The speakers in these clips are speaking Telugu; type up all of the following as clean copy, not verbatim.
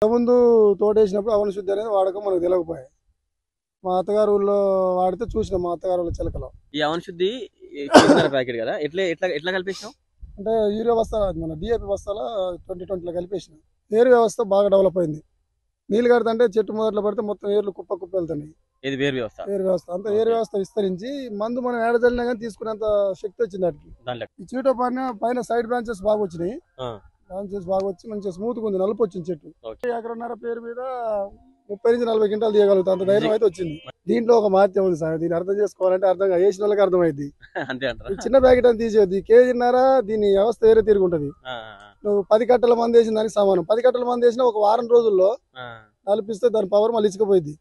ముందు తోటేసినప్పుడు అవని శుద్ధి అనేది వాడకం మనకు తెలియకపోయాయి. మా అత్తగారు ఊళ్ళో వాడితే చూసిన మా అత్తగారు ఊళ్ళో చిలకలో. ఈ అవని శుద్ధి ప్యాకెట్ కదా, ఎట్లా ఎట్లా ఎట్లా కలిపేసాం అంటే యూరియా బస్తాల మన డిఏపి బస్తాల 2020లో కలిపేసిన. ఏరు వ్యవస్థ బాగా డెవలప్ అయింది. నీళ్ళు కడుతుంటే చెట్టు మొదట్లో పడితే మొత్తం ఏర్లు కుప్ప కుప్ప వెళ్తున్నాయి. ఇది వేరు వ్యవస్థ. ఏరు వ్యవస్థ అంతా ఏరు వ్యవస్థ విస్తరించి మందు మనం ఏడజల్లినా కానీ తీసుకునేంత శక్తి వచ్చింది వాటికి. ఈ చీటో పైన సైడ్ బ్రాంచెస్ బాగా వచ్చినాయి. బ్రాంచెస్ బాగా వచ్చి మంచిగా స్మూత్ గా ఉంది, నలుపు వచ్చింది చెట్టు. ఎకరన్నర పేరు మీద 30 నుంచి 40 క్వింటాలు తీయగలుగుతా అంత ధైర్యం అయితే వచ్చింది. దీంట్లో ఒక మహత్యం ఉంది సార్. దీన్ని అర్థం చేసుకోవాలంటే అర్థం వేసిన వాళ్ళకి అర్థమైంది. చిన్న ప్యాకెట్ అని తీసేది కేజీన్నర, దీని వ్యవస్థ వేరే తిరుగుంటది. నువ్వు 10 కట్టల మంది వేసిన దానికి సమానం. 10 కట్టల మంది వేసినా ఒక వారం రోజుల్లో నలిపిస్తే దాని పవర్ మళ్ళీ ఇచ్చిపోయింది.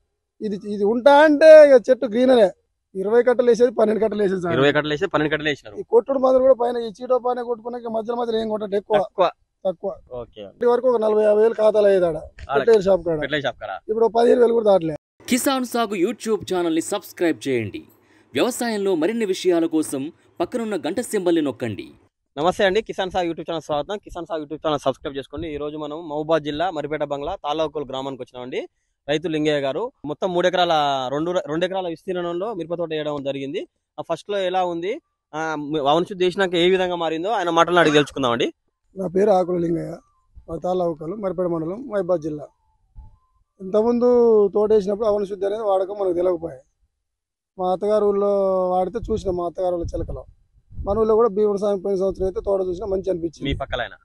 ఇది ఉంటా అంటే చెట్టు గ్రీనరే. 20 కట్టలు వేసేది 12 కట్టలు వేసేది సార్. 20 కట్టలు వేసి 12 కట్టలు వేసినారు. ఈ కొట్టుడు మందులు కూడా పైన ఈ చీటో పైన కొట్టుకున్నాక మధ్యలో ఏం కొట్టదు, ఎక్కువ తక్కువ. ఇప్పటి వరకు ఒక 40-50 వేలు ఖాతాలు అయ్యేదాడ షాప్ కాడ. ఇప్పుడు 15 వేలు కూడా దాటలే. కిసాన్ సాగు యూట్యూబ్ ఛానల్ని సబ్స్క్రైబ్ చేయండి. వ్యవసాయంలో మరిన్ని విషయాల కోసం పక్కనున్న గంట సింబల్ని నొక్కండి. నమస్తే అండి, కిసాన్ సాగు యూట్యూబ్ ఛానల్ స్వాగతం. కిసాన్ సాగు యూట్యూబ్ ఛానల్ సబ్స్క్రైబ్ చేసుకోండి. ఈ రోజు మనం మహబూబాద్ జిల్లా మరిపేట బంగ్లా తాళాకోలు గ్రామానికి వచ్చినామండి. రైతు లింగయ్య గారు మొత్తం 3 ఎకరాల 2 ఎకరాల విస్తీర్ణంలో మిరప తోట వేయడం జరిగింది. ఫస్ట్ లో ఎలా ఉంది, అవని శుద్ధి చేసినాక ఏ విధంగా మారిందో ఆయన మాటలను అడిగి తెలుసుకుందామండి. నా పేరు ఆకుల లింగయ్య, మా తాళాకోలు మరిపేట మండలం మహబూబాద్ జిల్లా. ఇంతకుముందు తోటేసినప్పుడు అవని శుద్ధి అనేది వాడకం మనకు తెలియకపోయాయి. మా అత్తగారు ఊళ్ళో వాడితే చూసిన మా అత్తగారు ఊళ్ళో చిలకలో. మన ఊళ్ళో కూడా భీముడు సాయం పోయిన సంవత్సరం అయితే తోట చూసినా మంచి అనిపించింది.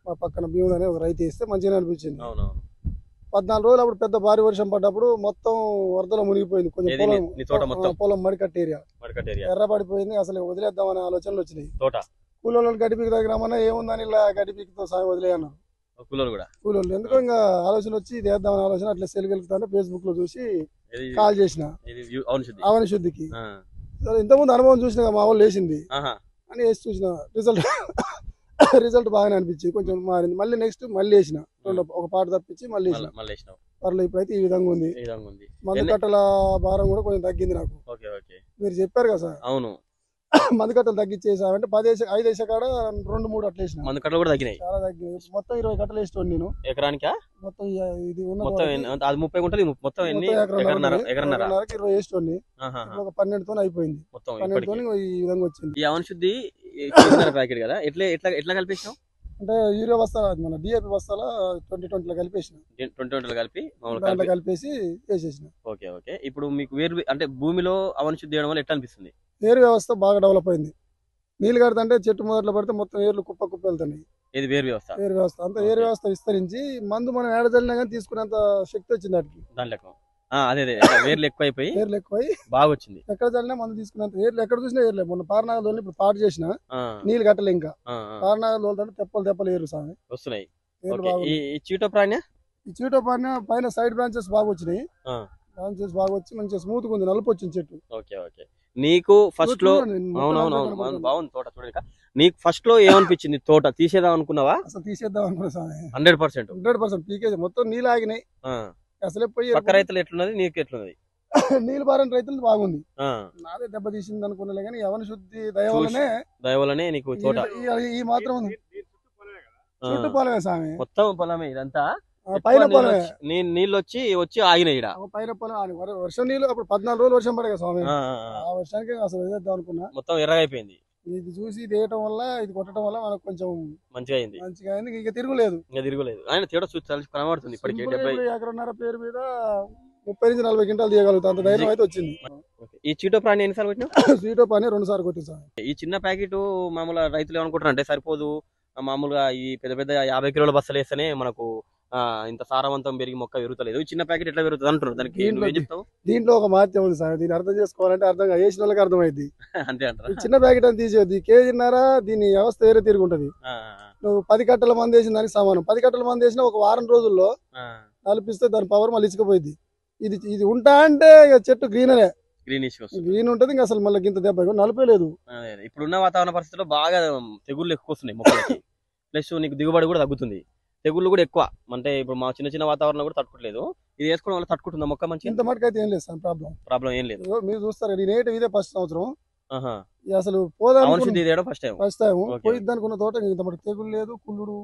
మా పక్కన భీముడు అనే ఒక రైతు వేస్తే మంచిగా అనిపించింది. 14 రోజులు అప్పుడు పెద్ద భారీ వర్షం పడ్డప్పుడు మొత్తం వరదలో మునిగిపోయింది. కొంచెం పొలం మడికట్ట ఏరియా ఎర్ర పడిపోయింది. అసలు వదిలేద్దామనే ఆలోచనలు వచ్చినాయి. కూలోళ్ళు గడిపికి దగ్గరమన్నా ఏముందని ఇలా గడిపికితో సాయం వదిలేయన్నారు కూలోళ్ళు. ఎందుకో ఇంకా ఆలోచన వచ్చి ఇది వేద్దామనే ఆలోచన అట్లా సెల్గెలుగుతానే ఫేస్బుక్ లో చూసి కాల్ చేసిన అవని శుద్ధికి. సరే ఇంతకుముందు అనుభవం చూసిన మా వాళ్ళు వేసింది అని వేసి చూసిన రిజల్ట్ బాగానే అనిపించింది. కొంచెం మారింది. మళ్ళీ నెక్స్ట్ మళ్ళీ వేసిన ఒక పాట తప్పించి మళ్ళీ పర్లేదు. ఇప్పుడైతే ఈ విధంగా ఉంది. మందు కట్టల భారం కూడా కొంచెం తగ్గింది నాకు. మీరు చెప్పారు కదా సార్. అవును, మందు కట్టలు తగ్గించేసామంటే 5 వేసే కాడ 2-3 అట్లా వేసిన. మందు కట్టలు కూడా తగ్గినాయి, చాలా తగ్గినాయి. మొత్తం 20 కట్టలు వేస్తాను నేను ఎకరానికి. మొత్తం ఇది మొత్తం 30 గుంటలు మొత్తం ఎకరన్నరకి 20 వేస్తాను. ఒక 12తో అయిపోయింది. 12తో ఈ విధంగా వచ్చింది. ఈ అవని శుద్ధి ప్యాకెట్ కదా, ఎట్లా ఎట్లా ఎట్లా కలిపేసాం అంటే యూరియా బస్తాల మన డిఏపి బస్తాల 2020లో కలిపేసిన. 2020లో కలిపి కలిపేసి వేసేసిన. ఓకే. ఇప్పుడు మీకు వేరు అంటే భూమిలో అవని శుద్ధి చేయడం వల్ల ఎట్లా అనిపిస్తుంది? ఏరు వ్యవస్థ బాగా డెవలప్ అయింది. నీళ్ళు కడుతుంటే చెట్టు మొదట్లో పడితే మొత్తం ఏర్లు కుప్ప కుప్ప వెళ్తున్నాయి. ఇది వేరు వ్యవస్థ అంతా ఏరు వ్యవస్థ విస్తరించి మందు మనం ఏడజల్లినా కానీ తీసుకునేంత శక్తి వచ్చింది వాటికి. దాంట్లో అదే వేర్లు ఎక్కువైపోయి బాగా వచ్చింది. ఎక్కడ చల్లినా మందు తీసుకున్నంత ఏర్లు ఎక్కడ చూసినా ఏర్లే. మొన్న పారనాగలు ఇప్పుడు పాటు చేసిన నీళ్ళు కట్టలే. ఇంకా పారనాగలు తోలుతుంటే తెప్పలు ఏరు సామి వస్తున్నాయి. ఈ చీటో పైన సైడ్ బ్రాంచెస్ బాగా వచ్చినాయి. బ్రాంచెస్ బాగా వచ్చి మంచిగా స్మూత్ గా ఉంది, నలుపు వచ్చింది చెట్టు. నీకు ఫస్ట్ లో బాగుంది తోట చూడక. నీకు ఫస్ట్ లో ఏమనిపించింది? తోట తీసేద్దాం అనుకున్నావా? అసలు తీసేద్దాం అనుకున్నా 100% పీకేజ్ మొత్తం నీళ్ళు ఆగినాయి. అసలే పోయి పక్క రైతులు ఎట్లున్నది, నీకు ఎట్లున్నది? నీళ్ళు బారని రైతులు బాగుంది. నాదే దెబ్బ తీసింది అనుకున్నా కానీ అవని శుద్ధి దయ వల్లనే నీకు తోట ఈ మాత్రం ఉంది. చుట్టూ పొలమే సామి, మొత్తం పొలమే ఇదంతా. పైన నీళ్ళు వచ్చి ఆగినాయి. పైన పొలం వర్షం నీళ్ళు అప్పుడు 14 రోజులు వర్షం పడే స్వామి. ఆ వర్షానికి అసలు వేద్దాం అనుకున్నా. మొత్తం ఎర్రగైపోయింది. ఇది చూసి ఇది వేయటం వల్ల ఇది కొట్టడం వల్ల మనకు కొంచెం మంచిగా అయింది. ఇక తిరుగులేదు. ఆయన తేడా కనబడుతుంది. ఇప్పటికే 70 ఎకరన్నర పేరు మీద 30 నుంచి 40 క్వింటాలు తీయగలుగుతా అంత ధైర్యం అయితే వచ్చింది. ఈ చీటో ప్రాణి ఎన్నిసార్లు కొట్టినా? చీటో ప్రాణి 2 సార్లు కొట్టింది. ఈ చిన్న ప్యాకెట్ మామూలుగా రైతులు ఏమనుకుంటారు అంటే సరిపోదు, మామూలుగా ఈ పెద్ద 50 కిలోల బస్తలు వేస్తేనే మనకు ఇంత సారవంతం పెరిగి మొక్క పెరుగుతలేదు. చిన్న ప్యాకెట్ ఎట్లా పెరుగుతుంది అంటున్నారు. దానికి దీంట్లో ఒక మహత్యం ఉంది సార్. దీన్ని అర్థం చేసుకోవాలంటే వేసిన వాళ్ళకి అర్థమైంది. అంతే అంటారు. చిన్న ప్యాకెట్ అని తీసేది కేజీన్నర, దీని వ్యవస్థ వేరే తిరుగుంటది. నువ్వు 10 కట్టల మంది వేసిన దానికి సమానం. 10 కట్టల మంది వేసినా ఒక వారం రోజుల్లో నలిపిస్తే దాని పవర్ మళ్ళీ ఇచ్చిపోయింది. ఇది ఉంటా అంటే చెట్టు గ్రీన్ ఉంటది. ఇంకా అసలు మళ్ళీ ఇంత దెబ్బ నలిపేలేదు. ఇప్పుడున్న వాతావరణ పరిస్థితుల్లో బాగా తెగుళ్ళు ఎక్కువ వస్తున్నాయి మొక్కలకి. ప్లస్ నీకు దిగుబడి కూడా తగ్గుతుంది. తెగుళ్ళు కూడా ఎక్కువ. అంటే ఇప్పుడు మా చిన్న వాతావరణం కూడా తట్టుకోవట్లేదు. ఇది వేసుకోవడం వల్ల తట్టుకుంటుందా మొక్క మంచి? ఇంత మటుకు అయితే ఏం లేదు సార్. ప్రాబ్లం ఏం లేదు. మీరు చూస్తారు నేను ఇదే ఫస్ట్ సంవత్సరం. అసలు ఫస్ట్ టైం పోయిద్ది అనుకున్న తోట ఇంత మటుకు తెగులు లేదు, కుళ్ళుడు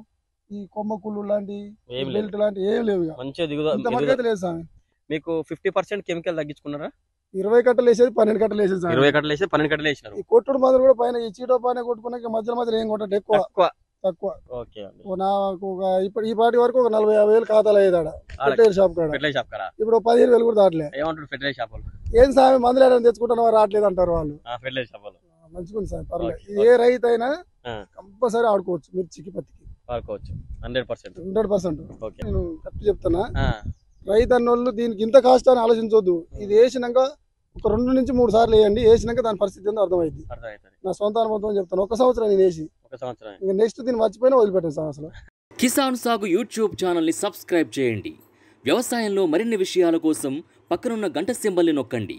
ఈ కొమ్మకుళ్ళు లాంటి ఏం లేదు. బెల్ట్ లాంటి ఏం లేవు ఇక. మంచిగా ఇంత మటుకు అయితే లేదు స్వామి. మీకు 50% కెమికల్ తగ్గించుకున్నారా? 20 కట్టలు వేసేది 12 కట్టలు వేసేది స్వామి. 20 కట్టలు వేసి 12 కట్టలు వేసినారు. ఈ కొట్టుడు మందులు కూడా పైన ఈ చీటో పైన కొట్టుకున్నాక మధ్యలో ఏం కొట్టదు, ఎక్కువ తక్కువ. తక్కువ. ఓకే అండి. నాకు ఈ పాటి వరకు ఒక 40-50 వేలు ఖాతాలు అయ్యేదాడ ఫెర్టిలైజర్ షాప్ కాడ. ఫెర్టిలైజర్ షాప్ కదా. ఇప్పుడు 15 వేలు కూడా దాటలే. ఏమంటారు ఫెర్టిలైజర్ షాప్ వాళ్ళు? ఏం స్వామి మందులు ఏమైనా తెచ్చుకుంటున్నావా రావట్లేదు అంటారు వాళ్ళు. ఫెర్టిలైజర్ షాప్ వాళ్ళు మంచిగుంది సార్, పర్లేదు. ఓకే, ఏ రైతు అయినా ఆ. కంపల్సరీ ఆడుకోవచ్చు మిర్చికి పత్తికి వాడుకోవచ్చు 100%. 100%. ఓకే. నేను కరెక్ట్ చెప్తున్నా. ఆ, రైతు అన్నోళ్ళు దీనికి ఇంత కాస్ట్ అని ఆలోచించవద్దు. ఇది వేసినాక ఒక 2 నుంచి 3 సార్లు వేయండి. వేసినాక దాని పరిస్థితి ఏందో అర్థమైంది. అర్థమవుతుంది. నా సొంత అనుభవం చెప్తాను. 1 సంవత్సరం నేను వేసి ఒక సంవత్సరం. ఇంకా నెక్స్ట్ దీన్ని మర్చిపోయినా వదిలిపెట్టాను సార్ అసలు. కిసాన్ సాగు యూట్యూబ్ ఛానల్ని సబ్స్క్రైబ్ చేయండి. వ్యవసాయంలో మరిన్ని విషయాల కోసం పక్కనున్న గంట సింబల్ని నొక్కండి.